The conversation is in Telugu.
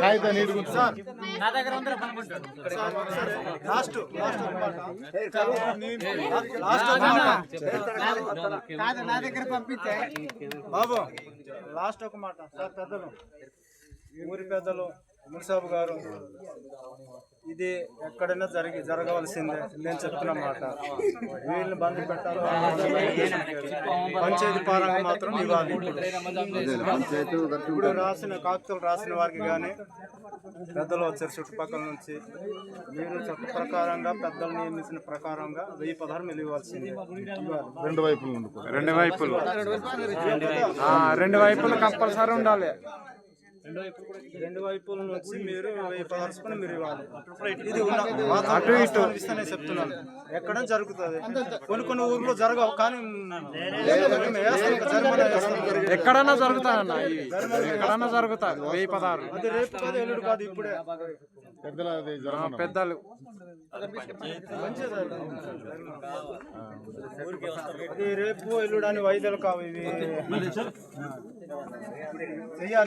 కాగితం నీరు సార్ నా దగ్గర పంపించే బాబు లాస్ట్ ఒక మాట సార్. పెద్దలు ఊరి పెద్దలు మున్సాబు గారు, ఇది ఎక్కడైనా జరగవలసిందే నేను చెప్తున్న మాట. వీళ్ళని బంద్ పెట్టాలి, పంచాయతీ పరంగా మాత్రం ఇవ్వాలి. ఇప్పుడు రాసిన కాగితాలు రాసిన వారికి కానీ పెద్దలు వచ్చారు చుట్టుపక్కల నుంచి, మీరు చట్ట ప్రకారంగా పెద్దలు నియమించిన ప్రకారంగా 1016 ఇవ్వాల్సిందే. రెండు వైపులు కంపల్సరీ ఉండాలి. రెండు వైపుల నుంచి మీరు 1016 మీరు ఇవ్వాలి. ఇది ఇస్తానే చెప్తున్నాను, ఎక్కడ జరుగుతుంది. కొన్ని ఊర్లో జరగవు, కానీ ఎక్కడన్నా జరుగుతాయన్న, ఎక్కడన్నా జరుగుతాయి. 1016 అది రేపు కాదు, ఎల్లుడు కాదు, ఇప్పుడే పెద్దలు రేపు ఎల్లుడు అని వైద్యులు కావు, ఇవి చెయ్యాలి.